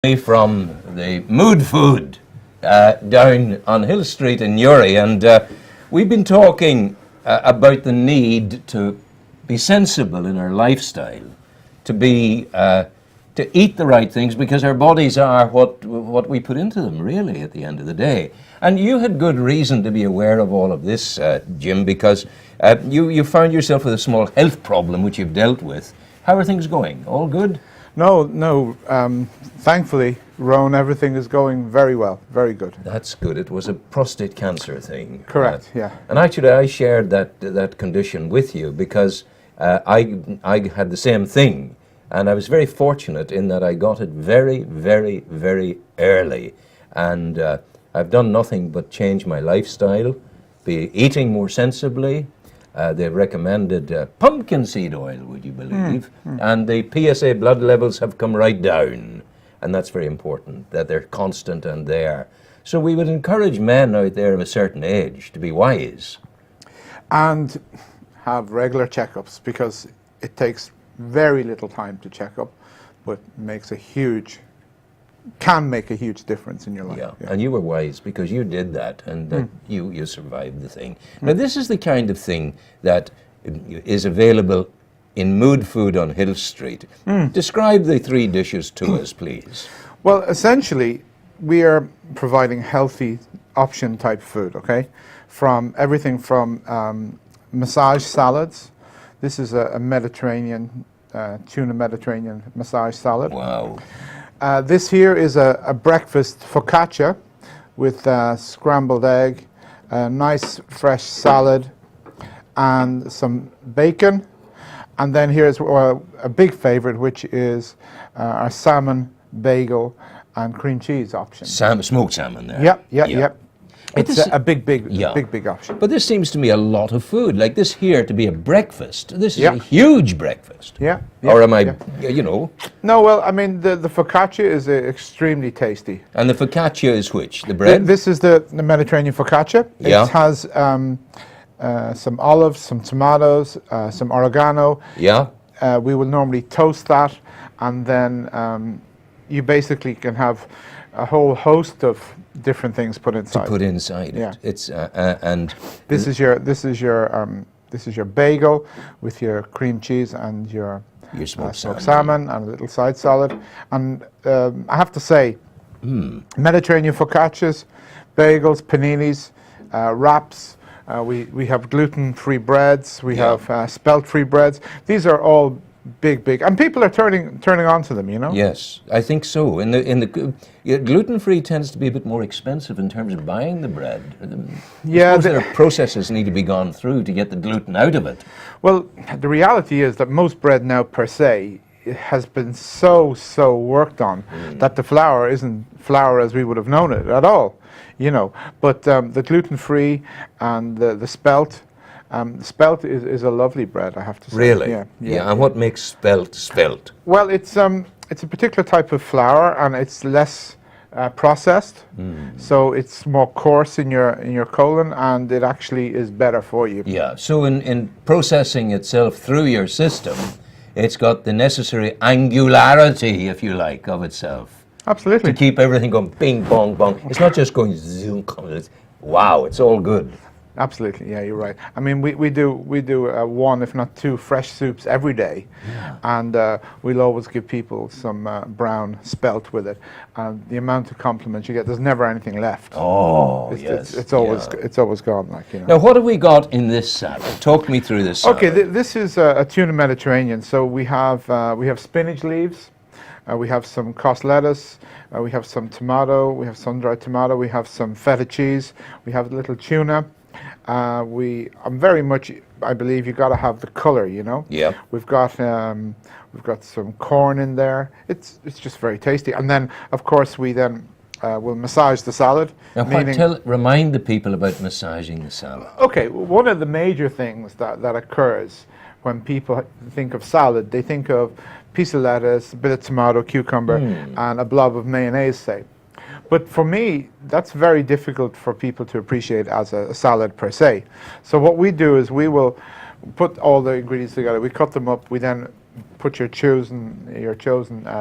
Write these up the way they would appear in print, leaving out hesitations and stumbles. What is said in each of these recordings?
from the Mood Food down on Hill Street in Newry, and we've been talking about the need to be sensible in our lifestyle, to be to eat the right things, because our bodies are what we put into them, really, at the end of the day. And you had good reason to be aware of all of this, Jim, because you found yourself with a small health problem which you've dealt with. How are things going? All good? No. Thankfully, Rowan, everything is going very well, very good. That's good. It was a prostate cancer thing. Correct, yeah. And actually, I shared that condition with you because I had the same thing. And I was very fortunate in that I got it very, very, very early. And I've done nothing but change my lifestyle, be eating more sensibly. They've recommended pumpkin seed oil, would you believe? And the PSA blood levels have come right down. And that's very important, that they're constant and there. So we would encourage men out there of a certain age to be wise. And have regular checkups, because it takes very little time to check up, but can make a huge difference in your life. Yeah. And you were wise because you did that, and you survived the thing. Now, this is the kind of thing that is available in Mood Food on Hill Street. Describe the three dishes to us, please. Well, essentially, we are providing healthy option type food, okay? From everything from massage salads. This is a Mediterranean, tuna Mediterranean massage salad. Wow. This here is a breakfast focaccia with scrambled egg, a nice fresh salad, and some bacon. And then here's a big favorite, which is our salmon bagel and cream cheese option. Smoked salmon there. Yep. It's a big option. But this seems to me a lot of food. Like this here to be a breakfast. This is a huge breakfast. Yeah. Or am I, you know? No, well, I mean, the focaccia is extremely tasty. And the focaccia is which? The bread? This is the Mediterranean focaccia. Yeah. It has some olives, some tomatoes, some oregano. Yeah. We will normally toast that, and then you basically can have a whole host of different things put inside. To put inside it. It's and this is your bagel with your cream cheese and your smoked salmon and a little side salad. And I have to say, Mediterranean focaccias, bagels, paninis, wraps. We have gluten-free breads. We have spelt-free breads. These are all big, and people are turning on to them, you know. Yes, I think so. Gluten-free tends to be a bit more expensive in terms of buying the bread. Yeah, there are processes need to be gone through to get the gluten out of it. Well, the reality is that most bread now, per se, it has been so worked on that the flour isn't flour as we would have known it at all, you know. But the gluten-free and the spelt. Spelt is a lovely bread, I have to say. Really? Yeah. And what makes spelt? Well, it's a particular type of flour, and it's less processed, so it's more coarse in your colon, and it actually is better for you. Yeah. So in processing itself through your system, it's got the necessary angularity, if you like, of itself. Absolutely. To keep everything going bing bong bong. It's not just going zoom. Wow, it's all good. Absolutely, yeah, you're right. I mean, we do one, if not two, fresh soups every day, and we'll always give people some brown spelt with it. And the amount of compliments you get, there's never anything left. Oh, it's always gone, like, you know. Now, what have we got in this salad? Talk me through this salad. Okay, this is a tuna Mediterranean. So we have spinach leaves, we have some cos lettuce, we have some tomato, we have sun-dried tomato, we have some feta cheese, we have a little tuna. I'm very much, I believe you got to have the color, you know. Yeah. We've got some corn in there. It's just very tasty. And then, of course, we then will massage the salad. Now, remind the people about massaging the salad. Okay, one of the major things that occurs when people think of salad, they think of a piece of lettuce, a bit of tomato, cucumber, and a blob of mayonnaise, say. But for me, that's very difficult for people to appreciate as a salad per se. So what we do is we will put all the ingredients together, we cut them up, we then put your chosen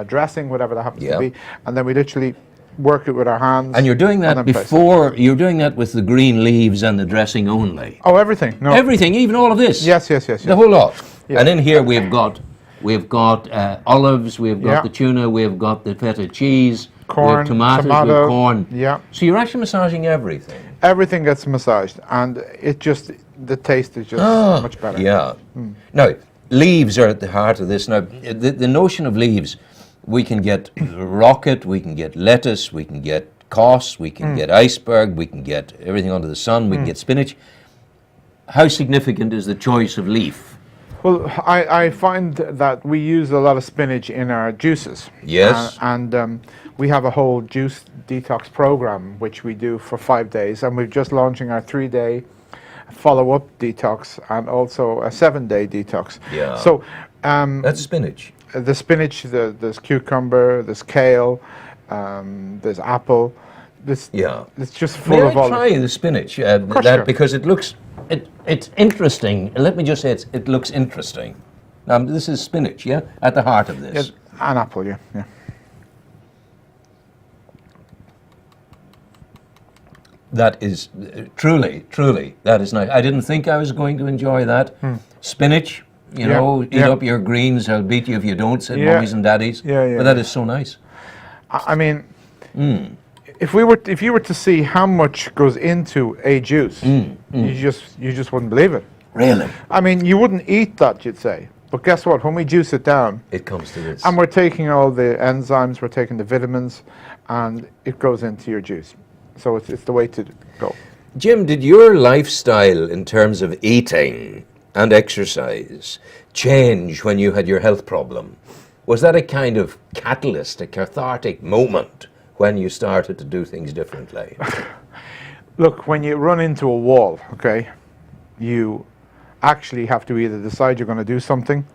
dressing, whatever that happens Yeah. to be, and then we literally work it with our hands. And you're doing that then place it. before, you're doing that with the green leaves and the dressing only. Oh, everything. No. Everything, even all of this. Yes. The whole lot. Yeah. And in here we've got olives, we've got Yeah. the tuna, we've got the feta cheese, we Corn, have tomatoes, we tomato, have corn. yeah. So you're actually massaging everything. Everything gets massaged, and the taste is just much better. Yeah. Now, leaves are at the heart of this. Now, the notion of leaves, we can get rocket, we can get lettuce, we can get cos, we can get iceberg, we can get everything under the sun, we can get spinach. How significant is the choice of leaf? Well, I find that we use a lot of spinach in our juices. Yes. And we have a whole juice detox program, which we do for 5 days. And we're just launching our 3-day follow-up detox and also a 7-day detox. Yeah. So That's spinach. the spinach, there's cucumber, there's kale, there's apple. Yeah. It's just full May of I all. try the spinach? course, sure. Because it looks, it's interesting. Let me just say it looks interesting. Now, this is spinach, yeah? At the heart of this. Yes, an apple, yeah. That is truly, that is nice. I didn't think I was going to enjoy that. Spinach, you Yeah, know, eat yeah. up your greens, I'll beat you if you don't, said Yeah. mummies and daddies. Yeah, But that is so nice. I mean, if you were to see how much goes into a juice, you just wouldn't believe it. Really? I mean, you wouldn't eat that, you'd say. But guess what? When we juice it down, It comes to this. and we're taking all the enzymes, we're taking the vitamins, and it goes into your juice. So it's the way to go. Jim, did your lifestyle in terms of eating and exercise change when you had your health problem? Was that a kind of catalyst, a cathartic moment when you started to do things differently? Look, when you run into a wall, okay, you actually have to either decide you're going to do something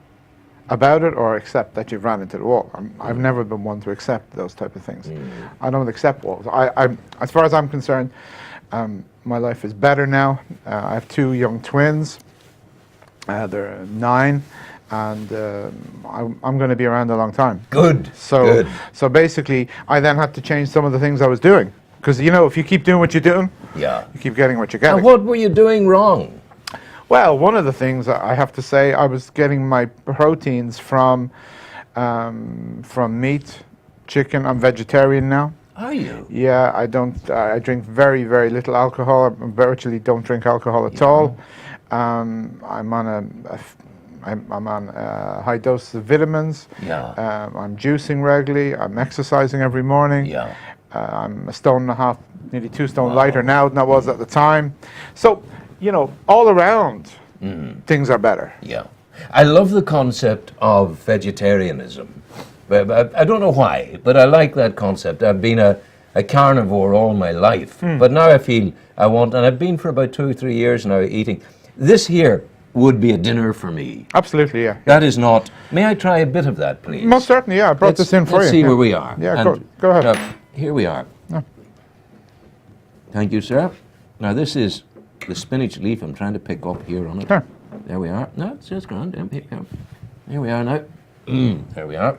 about it or accept that you've ran into the wall. I've never been one to accept those type of things. I don't accept walls. As far as I'm concerned, my life is better now. I have 2 young twins. They're 9, and I'm going to be around a long time. Good. So basically, I then had to change some of the things I was doing. Because, you know, if you keep doing what you're doing, Yeah. you keep getting what you're getting. And what were you doing wrong? Well, one of the things I have to say, I was getting my proteins from meat, chicken. I'm vegetarian now. Are you? Yeah, I don't. I drink very, very little alcohol. I virtually don't drink alcohol at all. I'm on a high dose of vitamins. Yeah. I'm juicing regularly. I'm exercising every morning. Yeah. I'm 1.5 stone, nearly 2 stone lighter now than I was at the time. So, you know, all around, things are better. Yeah. I love the concept of vegetarianism. But I don't know why, but I like that concept. I've been a carnivore all my life, but now I feel I want, and I've been for about 2 or 3 years now eating. This here would be a dinner for me. Absolutely, yeah. That is not. May I try a bit of that, please? Most certainly, yeah. I brought this in for let's you. see yeah. where we are. Yeah, And, go ahead. here we are. Thank you, sir. Now this is the spinach leaf I'm trying to pick up here on it. Sure. There we are. No, it's just grand. Here we are now. There we are.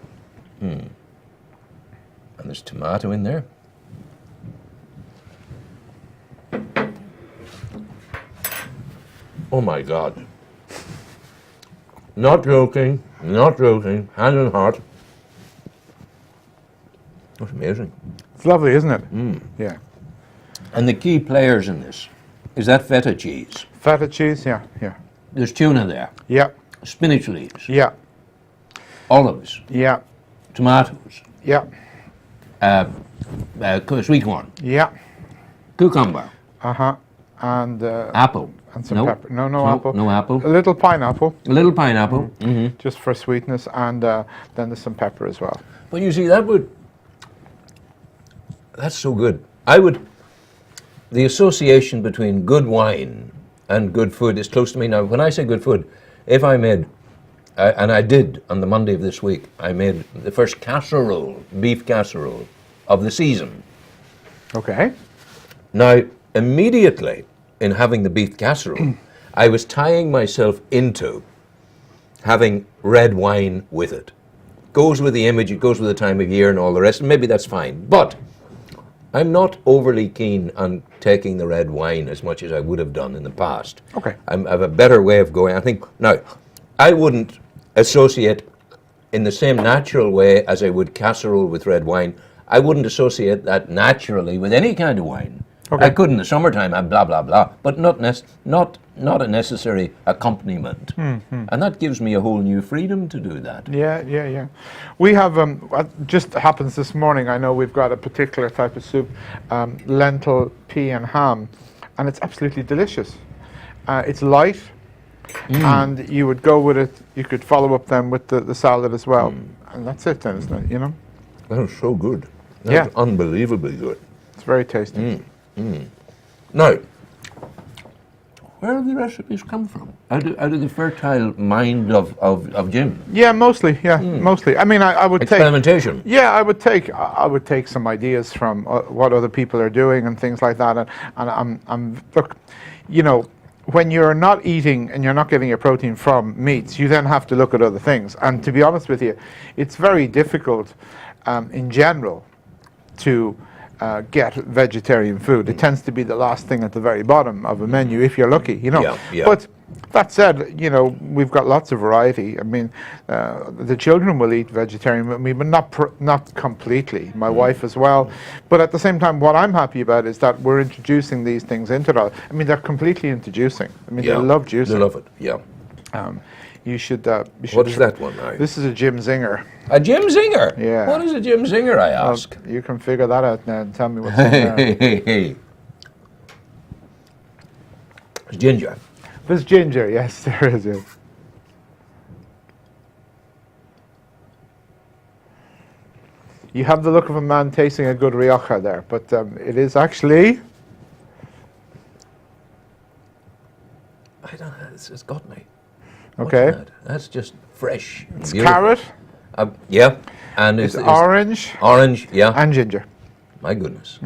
And there's tomato in there. Oh my God. Not joking, hand on heart. That's amazing. It's lovely, isn't it? Yeah. And the key players in this is that feta cheese. Feta cheese, yeah. There's tuna there, Yeah, spinach leaves, yeah, olives, yeah, tomatoes, yeah, sweet corn, yeah. cucumber, And apple. and some No. pepper. No apple. No apple. A little pineapple, A little pineapple. just for sweetness, and then there's some pepper as well. But you see, that's so good. The association between good wine and good food is close to me. Now, when I say good food, if I made, and I did on the Monday of this week, I made the first casserole, beef casserole of the season. Okay. Now, immediately in having the beef casserole, I was tying myself into having red wine with it. Goes with the image, it goes with the time of year and all the rest, and maybe that's fine. But I'm not overly keen on taking the red wine as much as I would have done in the past. Okay. I have a better way of going. I think, now, I wouldn't associate in the same natural way as I would casserole with red wine. I wouldn't associate that naturally with any kind of wine. Okay. I could in the summertime have blah, blah, blah, but not a necessary accompaniment. And that gives me a whole new freedom to do that. Yeah. We have, what just happens this morning, I know we've got a particular type of soup, lentil, pea and ham, and it's absolutely delicious. It's light, and you would go with it, you could follow up then with the salad as well. And that's it then, isn't it, you know? That is so good. Yeah. That's unbelievably good. It's very tasty. Now, where do the recipes come from? Out of the fertile mind of Jim? Yeah, mostly. Mostly. I mean, I would take. Experimentation. Yeah, I would take some ideas from what other people are doing and things like that. And I'm look, you know, when you're not eating and you're not getting your protein from meats, you then have to look at other things. And to be honest with you, it's very difficult, in general, to get vegetarian food. It tends to be the last thing at the very bottom of a menu, if you're lucky, you know. Yeah. But that said, you know, we've got lots of variety. I mean, the children will eat vegetarian with me, but not completely. My wife as well. But at the same time, what I'm happy about is that we're introducing these things into it. I mean, they're completely into juicing. I mean, they love juicing. They love it, yeah. You should. What's that one now? This is a Jim Zinger. A Jim Zinger? Yeah. What is a Jim Zinger, I ask? You can figure that out now and tell me what's in there. Hey. It's ginger. There's ginger, yes, there is. Yes. You have the look of a man tasting a good Rioja there, but it is actually... I don't know, it's got me. Okay. What's that? That's just fresh. It's beautiful. carrot. Yeah. And It's orange. Orange, yeah. And ginger. My goodness.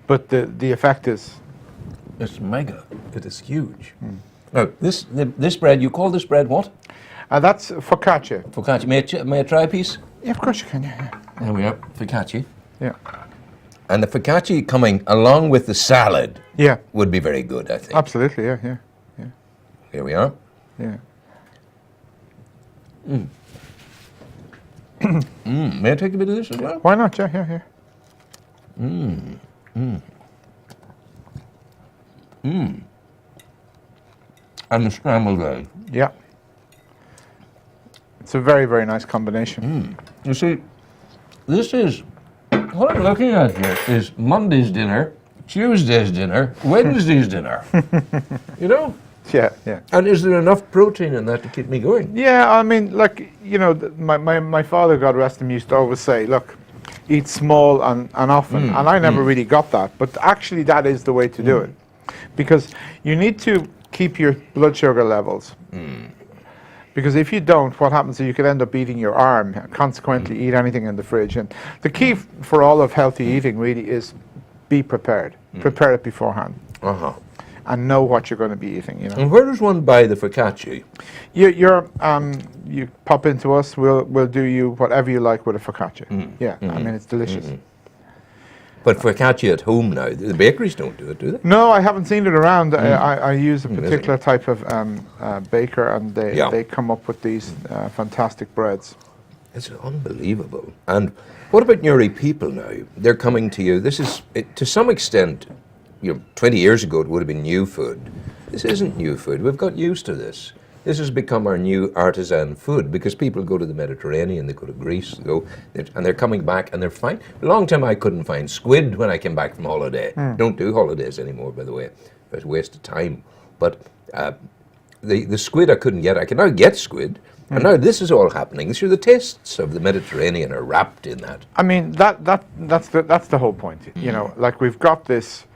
But the effect is... It's mega. It is huge. Now, this bread, you call this bread what? That's focaccia. Focaccia. May I try a piece? Yeah, of course you can, yeah. There we are. Focaccia. Yeah. And the focaccia coming along with the salad Yeah, would be very good, I think. absolutely, yeah. Here we are. Yeah. May I take a bit of this as well? Why not? Yeah. And the scrambled egg. Yeah. It's a very, very nice combination. You see, this is, what I'm looking at here is Monday's dinner, Tuesday's dinner, Wednesday's dinner. You know? Yeah. And is there enough protein in that to keep me going? Yeah, I mean, like, you know, my father, God rest him, used to always say, look, eat small and often. And I never really got that. But actually, that is the way to do it. Because you need to keep your blood sugar levels. Because if you don't, what happens is you could end up eating your arm, and consequently eat anything in the fridge. And the key for all of healthy eating really is be prepared. Prepare it beforehand. And know what you're going to be eating, you know. And where does one buy the focaccia? You pop into us, we'll do you whatever you like with a focaccia. I mean, it's delicious. But focaccia at home now, the bakeries don't do it, do they? No, I haven't seen it around. I use a particular type of baker, and they come up with these fantastic breads. It's unbelievable. And what about Newry people now? They're coming to you. This is, to some extent, 20 years ago it would have been new food. This isn't new food. We've got used to this. This has become our new artisan food because people go to the Mediterranean, they go to Greece, and they're coming back and they're fine. A long time I couldn't find squid when I came back from holiday. Don't do holidays anymore, by the way. It was a waste of time. But the squid I couldn't get. I can now get squid. And now this is all happening. So the tastes of the Mediterranean are wrapped in that. I mean, that's the whole point. You know, like we've got this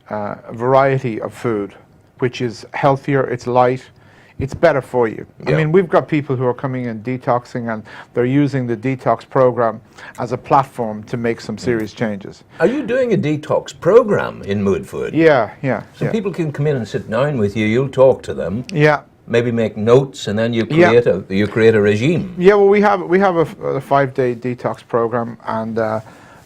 variety of food, which is healthier, it's light, it's better for you. I mean, we've got people who are coming in detoxing, and they're using the detox program as a platform to make some serious changes. Are you doing a detox program in Mood Food? Yeah. So people can come in and sit down with you, you'll talk to them. Yeah. maybe make notes, and then you create a regime. Yeah, well, we have a 5-day detox program, and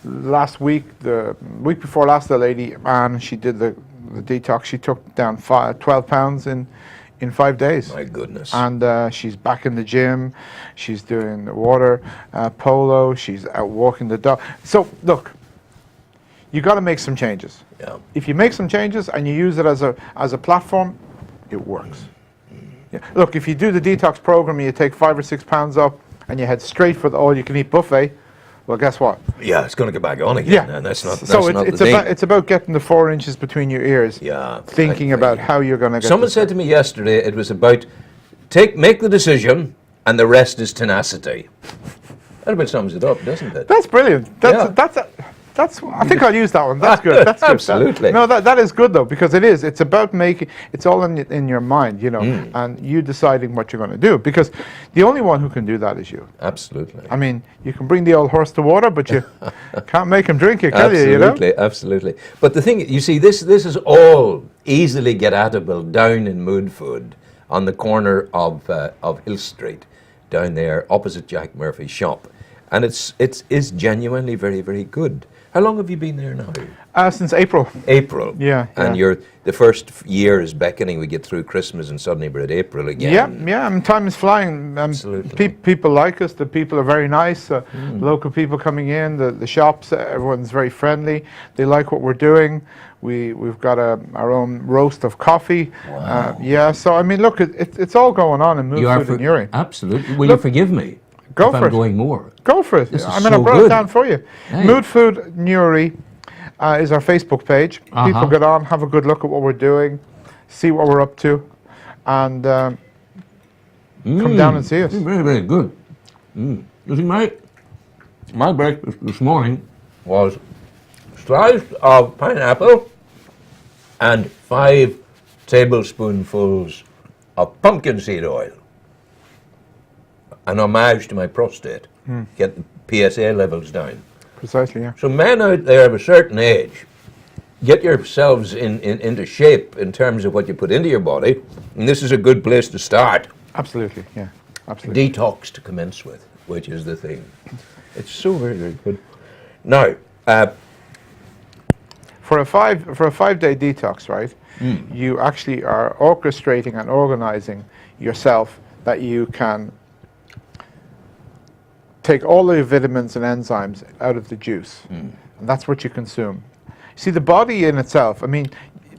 last week, the week before last, the lady, and she did the detox. She took down 12 pounds in 5 days. My goodness. And she's back in the gym. She's doing the water polo. She's out walking the dog. So look, you got to make some changes. Yeah. If you make some changes and you use it as a platform, it works. Yeah. Look, if you do the detox program and you take 5 or 6 pounds up and you head straight for the all-you-can-eat buffet, well, guess what? Yeah, it's going to get back on again. Yeah, and that's not. So that's it's about getting the 4 inches between your ears. Yeah, thinking about how you're going to get. Someone said to me yesterday it was about make the decision and the rest is tenacity. That about sums it up, doesn't it? That's brilliant. That's. I think I'll use that one. That's good. That's good. Absolutely. That is good though, because it is. It's about making. It's all in your mind, you know, and you deciding what you're going to do. Because the only one who can do that is you. Absolutely. I mean, you can bring the old horse to water, but you can't make him drink it, can you? You know? Absolutely, absolutely. But the thing, you see, this is all easily get-atable down in Mood Food on the corner of Hill Street, down there opposite Jack Murphy's shop, and it is genuinely very, very good. How long have you been there now? Since April. April. Yeah. And the first year is beckoning. We get through Christmas and suddenly we're at April again. Yeah. I mean, time is flying. Absolutely. People like us. The people are very nice. Local people coming in. The shops. Everyone's very friendly. They like what we're doing. We've got our own roast of coffee. Wow. So I mean, look, it's all going on in Mood Food in Newry. Absolutely. Will you forgive me? Go if for I'm it. going more. Go for it. This is I mean, so I brought good. it down for you. Hey. Mood Food Newry is our Facebook page. People get on, have a good look at what we're doing, see what we're up to, and come down and see us. Very, very good. You see, my breakfast this morning was slice of pineapple and 5 tablespoonfuls of pumpkin seed oil. An homage to my prostate. Get the PSA levels down. Precisely, yeah. So men out there of a certain age, get yourselves into shape in terms of what you put into your body, and this is a good place to start. Absolutely, yeah. Absolutely. Detox to commence with, which is the thing. It's so very, very good. Now, for a 5-day detox, right? You actually are orchestrating and organizing yourself that you can take all the vitamins and enzymes out of the juice, and that's what you consume. See, the body in itself, I mean,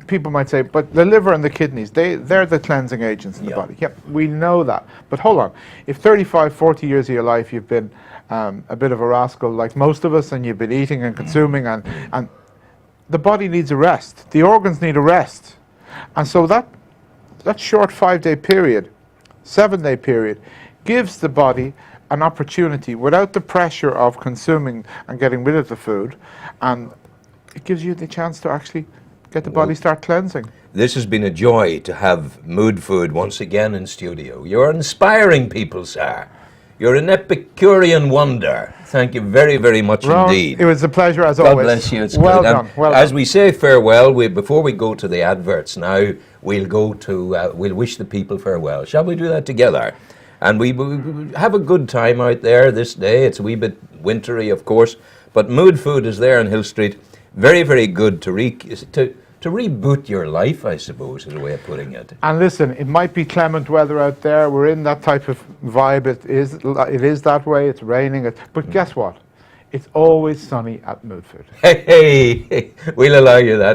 people might say, but the liver and the kidneys, they're the cleansing agents in the body. Yep, we know that. But hold on, if 35, 40 years of your life you've been a bit of a rascal like most of us, and you've been eating and consuming, and the body needs a rest. The organs need a rest. And so that short 5-day period, 7-day period, gives the body an opportunity without the pressure of consuming and getting rid of the food, and it gives you the chance to actually get the body start cleansing. this has been a joy to have Mood Food once again in studio. You're inspiring people, sir. You're an Epicurean wonder. Thank you very, very much indeed. It was a pleasure as God always. bless you. It's well good. done. Well as done. we say farewell, before we go to the adverts now, we'll go to we'll wish the people farewell. Shall we do that together? And we have a good time out there this day. It's a wee bit wintry, of course, but Mood Food is there on Hill Street. Very, very good to reboot your life, I suppose, is a way of putting it. And listen, it might be clement weather out there. We're in that type of vibe. It is that way. It's raining. But guess what? It's always sunny at Mood Food. Hey, we'll allow you that.